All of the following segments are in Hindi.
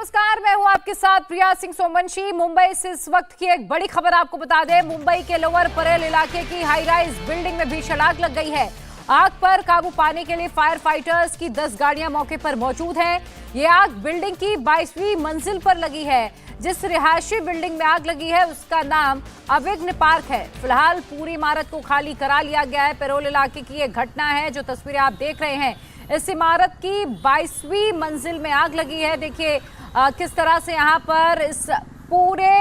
नमस्कार, मैं हूं आपके साथ प्रिया सिंह सोमवंशी। मुंबई से इस वक्त की एक बड़ी खबर आपको बता दें। मुंबई के लोअर परेल इलाके की हाई राइज बिल्डिंग में भीषण आग लग गई है। आग पर काबू पाने के लिए फायर फाइटर्स की 10 गाड़ियां मौके पर मौजूद हैं। ये आग बिल्डिंग की 22वीं मंजिल पर लगी है। जिस रिहायशी बिल्डिंग में आग लगी है उसका नाम अविघ्न पार्क है। फिलहाल पूरी इमारत को खाली करा लिया गया है। पेरोल इलाके की एक घटना है, जो तस्वीरें आप देख रहे हैं। इस इमारत की 22वीं मंजिल में आग लगी है। देखिए किस तरह से यहाँ पर इस पूरे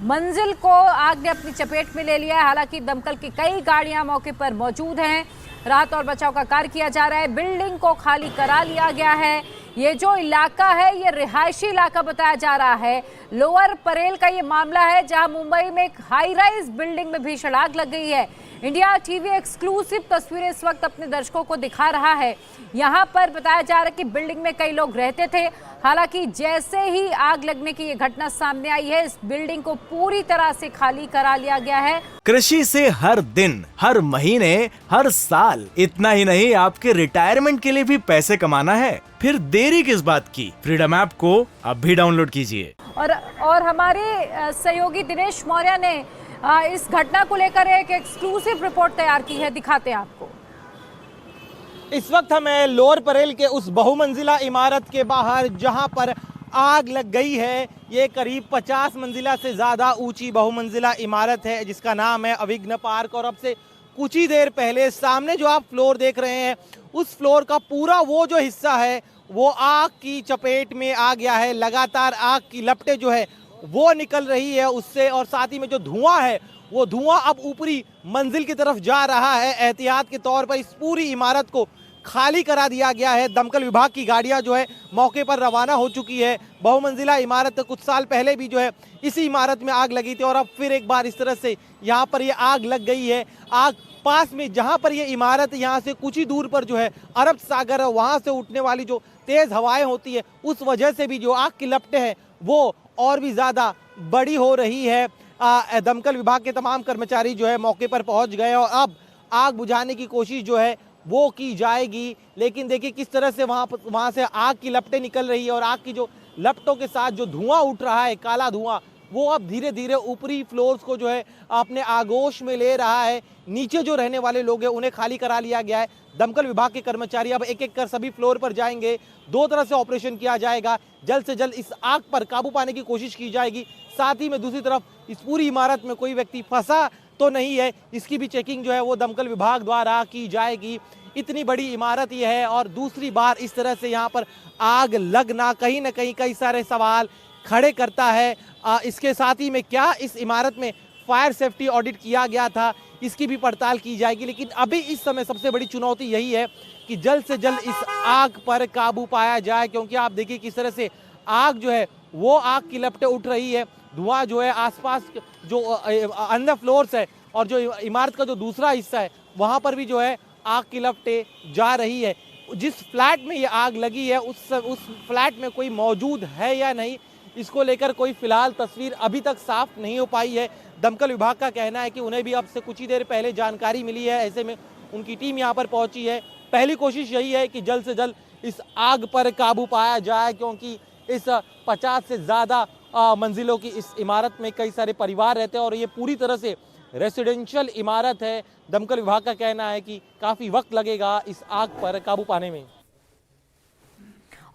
मंजिल को आग ने अपनी चपेट में ले लिया है। हालांकि दमकल की कई गाड़ियां मौके पर मौजूद हैं। राहत और बचाव का कार्य किया जा रहा है। बिल्डिंग को खाली करा लिया गया है। ये जो इलाका है ये रिहायशी इलाका बताया जा रहा है। लोअर परेल का ये मामला है, जहां मुंबई में एक हाई राइज बिल्डिंग में भीषण आग लग गई है। इंडिया टीवी एक्सक्लूसिव तस्वीरें इस वक्त अपने दर्शकों को दिखा रहा है। यहाँ पर बताया जा रहा है कि बिल्डिंग में कई लोग रहते थे। हालांकि जैसे ही आग लगने की ये घटना सामने आई है, इस बिल्डिंग को पूरी तरह से खाली करा लिया गया है। कृषि से हर दिन, हर महीने, हर साल, इतना ही नहीं आपके रिटायरमेंट के लिए भी पैसे कमाना है? फिर देरी किस बात की? फ्रीडम ऐप को अब भी डाउनलोड कीजिए। और हमारे सहयोगी दिनेश मौर्य ने इस घटना को लेकर एक एक्सक्लूसिव रिपोर्ट तैयार की है, दिखाते हैं आपको। इस वक्त हमें लोअर परेल के उस बहुमंजिला इमारत के बाहर जहां पर आग लग गई है, ये करीब 50 मंजिला से ज़्यादा ऊंची बहुमंजिला इमारत है, जिसका नाम है अविघ्न पार्क। और अब से कुछ ही देर पहले सामने जो आप फ्लोर देख रहे हैं, उस फ्लोर का पूरा वो जो हिस्सा है वो आग की चपेट में आ गया है। लगातार आग की लपटें जो है वो निकल रही है उससे, और साथ ही में जो धुआं है वो धुआं अब ऊपरी मंजिल की तरफ जा रहा है। एहतियात के तौर पर इस पूरी इमारत को खाली करा दिया गया है। दमकल विभाग की गाड़ियां जो है मौके पर रवाना हो चुकी है। बहुमंजिला इमारत कुछ साल पहले भी जो है इसी इमारत में आग लगी थी, और अब फिर एक बार इस तरह से यहाँ पर ये आग लग गई है। आग पास में जहाँ पर ये इमारत, यहाँ से कुछ ही दूर पर जो है अरब सागर है, वहाँ से उठने वाली जो तेज़ हवाएं होती है, उस वजह से भी जो आग की लपटें हैं वो और भी ज़्यादा बड़ी हो रही है। दमकल विभाग के तमाम कर्मचारी जो है मौके पर पहुँच गए और अब आग बुझाने की कोशिश जो है वो की जाएगी। लेकिन देखिए किस तरह से वहाँ से आग की लपटें निकल रही है, और आग की जो लपटों के साथ जो धुआं उठ रहा है, काला धुआं, वो अब धीरे धीरे ऊपरी फ्लोर्स को जो है अपने आगोश में ले रहा है। नीचे जो रहने वाले लोग हैं उन्हें खाली करा लिया गया है। दमकल विभाग के कर्मचारी अब एक एक कर सभी फ्लोर पर जाएंगे। दो तरह से ऑपरेशन किया जाएगा। जल्द से जल्द इस आग पर काबू पाने की कोशिश की जाएगी। साथ ही में दूसरी तरफ इस पूरी इमारत में कोई व्यक्ति फंसा तो नहीं है, इसकी भी चेकिंग जो है वो दमकल विभाग द्वारा की जाएगी। इतनी बड़ी इमारत ये है, और दूसरी बार इस तरह से यहाँ पर आग लगना कहीं ना कहीं कई सारे सवाल खड़े करता है। इसके साथ ही में क्या इस इमारत में फायर सेफ्टी ऑडिट किया गया था, इसकी भी पड़ताल की जाएगी। लेकिन अभी इस समय सबसे बड़ी चुनौती यही है कि जल्द से जल्द इस आग पर काबू पाया जाए, क्योंकि आप देखिए किस तरह से आग जो है वो आग की लपटें उठ रही है। धुआं जो है आसपास जो अंदर फ्लोर्स है और जो इमारत का जो दूसरा हिस्सा है वहाँ पर भी जो है आग की लपटें जा रही है। जिस फ्लैट में ये आग लगी है उस फ्लैट में कोई मौजूद है या नहीं, इसको लेकर कोई फिलहाल तस्वीर अभी तक साफ नहीं हो पाई है। दमकल विभाग का कहना है कि उन्हें भी अब से कुछ ही देर पहले जानकारी मिली है, ऐसे में उनकी टीम यहाँ पर पहुँची है। पहली कोशिश यही है कि जल्द से जल्द इस आग पर काबू पाया जाए, क्योंकि इस 50 से ज़्यादा मंजिलों की इस इमारत में कई सारे परिवार रहते हैं और ये पूरी तरह से रेसिडेंशियल इमारत है। दमकल विभाग का कहना है कि काफ़ी वक्त लगेगा इस आग पर काबू पाने में।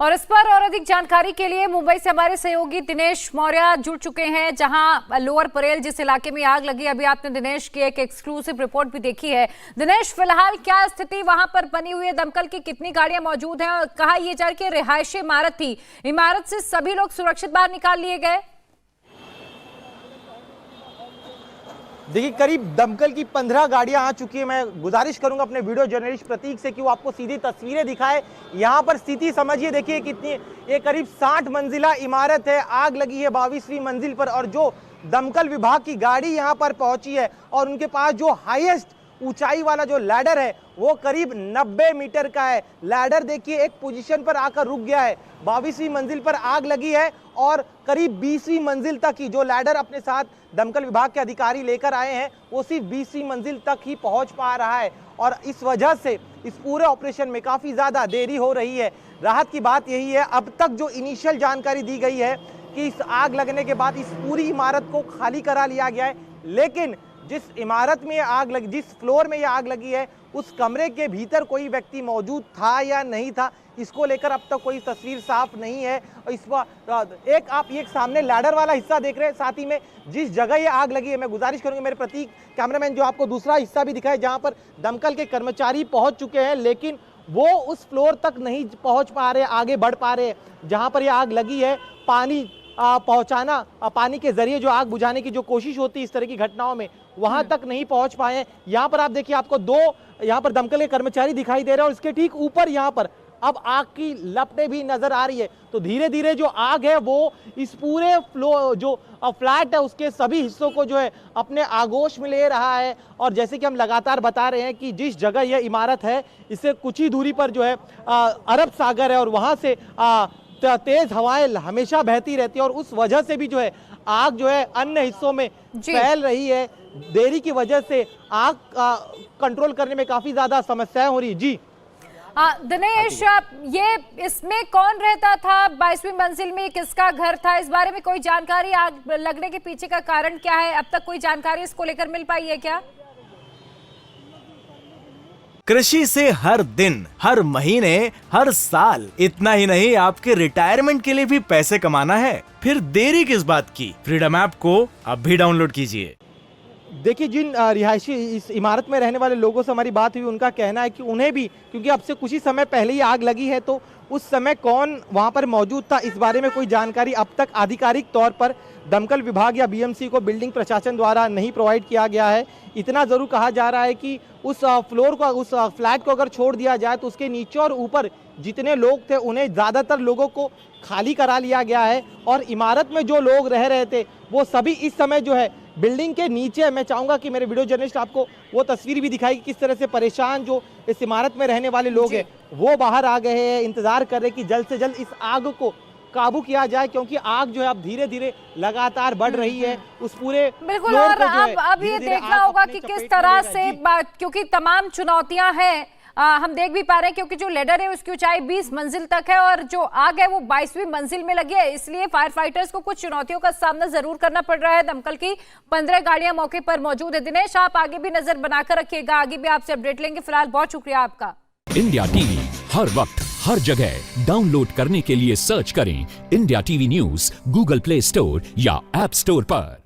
और इस पर और अधिक जानकारी के लिए मुंबई से हमारे सहयोगी दिनेश मौर्य जुड़ चुके हैं, जहां लोअर परेल जिस इलाके में आग लगी, अभी आपने दिनेश की एक एक्सक्लूसिव रिपोर्ट भी देखी है। दिनेश, फिलहाल क्या स्थिति वहां पर बनी हुई है? दमकल की कितनी गाड़ियां मौजूद हैं? और कहा यह जा रहा है कि रिहायशी इमारत थी, इमारत से सभी लोग सुरक्षित बाहर निकाल लिए गए? देखिए करीब दमकल की 15 गाड़ियां आ चुकी है। मैं गुजारिश करूंगा अपने वीडियो जर्नलिस्ट प्रतीक से कि वो आपको सीधी तस्वीरें दिखाए। यहाँ पर स्थिति समझिए, देखिए कितनी, ये करीब 60 मंजिला इमारत है, आग लगी है 22वीं मंजिल पर, और जो दमकल विभाग की गाड़ी यहाँ पर पहुंची है और उनके पास जो हाईएस्ट ऊंचाई वाला जो लैडर है वो करीब 90 मीटर का है। लैडर देखिए एक पोजीशन पर आकर रुक गया है। 22वीं मंजिल पर आग लगी है और करीब 20वीं मंजिल तक ही जो लैडर अपने साथ दमकल विभाग के अधिकारी लेकर आए हैं वो सिर्फ 20वीं मंजिल तक ही पहुंच पा रहा है। और इस वजह से इस पूरे ऑपरेशन में काफ़ी ज़्यादा देरी हो रही है। राहत की बात यही है, अब तक जो इनिशियल जानकारी दी गई है कि इस आग लगने के बाद इस पूरी इमारत को खाली करा लिया गया है, लेकिन जिस इमारत में आग लगी, जिस फ्लोर में ये आग लगी है, उस कमरे के भीतर कोई व्यक्ति मौजूद था या नहीं था, इसको लेकर अब तक कोई तस्वीर साफ नहीं है। और इस पर एक आप ये सामने लैडर वाला हिस्सा देख रहे हैं, साथ ही में जिस जगह ये आग लगी है, मैं गुजारिश करूंगा मेरे प्रतीक कैमरामैन जो आपको दूसरा हिस्सा भी दिखाए जहां पर दमकल के कर्मचारी पहुंच चुके हैं, लेकिन वो उस फ्लोर तक नहीं पहुंच पा रहे, आगे बढ़ पा रहे। जहां पर ये आग लगी है, पानी पहुंचाना, पानी के जरिए जो आग बुझाने की जो कोशिश होती है इस तरह की घटनाओं में, वहां तक नहीं पहुंच पाए। यहाँ पर आप देखिए, आपको दो यहाँ पर दमकल के कर्मचारी दिखाई दे रहे हैं और इसके ठीक ऊपर यहाँ पर अब आग की लपटें भी नजर आ रही है। तो धीरे धीरे जो आग है वो इस पूरे जो फ्लैट है उसके सभी हिस्सों को जो है अपने आगोश में ले रहा है। और जैसे कि हम लगातार बता रहे हैं कि जिस जगह यह इमारत है, इससे कुछ ही दूरी पर जो है अरब सागर है और वहां से तेज हवाएं हमेशा बहती रहती है और उस वजह से भी जो है आग जो है अन्य हिस्सों में फैल रही है। देरी की वजह से आग कंट्रोल करने में काफी ज्यादा समस्याएं हो रही है। जी दिनेश, ये इसमें कौन रहता था? 22वीं मंजिल में किसका घर था? इस बारे में कोई जानकारी, आग लगने के पीछे का कारण क्या है, अब तक कोई जानकारी इसको लेकर मिल पाई है क्या? कृषि से हर दिन, हर महीने, हर साल, इतना ही नहीं आपके रिटायरमेंट के लिए भी पैसे कमाना है, फिर देरी किस बात की? फ्रीडम ऐप को अब भी डाउनलोड कीजिए। देखिए, जिन रिहायशी इस इमारत में रहने वाले लोगों से हमारी बात हुई, उनका कहना है कि उन्हें भी, क्योंकि अब से कुछ ही समय पहले ही आग लगी है, तो उस समय कौन वहां पर मौजूद था इस बारे में कोई जानकारी अब तक आधिकारिक तौर पर दमकल विभाग या बीएमसी को बिल्डिंग प्रशासन द्वारा नहीं प्रोवाइड किया गया है। इतना जरूर कहा जा रहा है कि उस फ्लोर को, उस फ्लैट को अगर छोड़ दिया जाए तो उसके नीचे और ऊपर जितने लोग थे उन्हें ज़्यादातर लोगों को खाली करा लिया गया है और इमारत में जो लोग रह रहे थे वो सभी इस समय जो है बिल्डिंग के नीचे। मैं चाहूँगा कि मेरे वीडियो जर्नलिस्ट आपको वो तस्वीर भी दिखाएगी किस तरह से परेशान जो इस इमारत में रहने वाले लोग हैं वो बाहर आ गए हैं, इंतजार कर रहे हैं कि जल्द से जल्द इस आग को काबू किया जाए, क्योंकि आग जो है अब धीरे धीरे लगातार बढ़ रही है उस पूरे। बिल्कुल, और अब ये देखना होगा कि किस तरह से, क्योंकि तमाम चुनौतियां हैं, हम देख भी पा रहे हैं क्योंकि जो लेडर है उसकी ऊंचाई 20 मंजिल तक है और जो आग है वो 22वीं मंजिल में लगी है, इसलिए फायर फाइटर्स को कुछ चुनौतियों का सामना जरूर करना पड़ रहा है। दमकल की 15 गाड़ियां मौके पर मौजूद है। दिनेश, आप आगे भी नजर बनाकर रखिएगा, आगे भी आपसे अपडेट लेंगे। फिलहाल बहुत शुक्रिया आपका। इंडिया टीवी हर वक्त हर जगह डाउनलोड करने के लिए सर्च करें India TV news Google play store या ऐप स्टोर पर।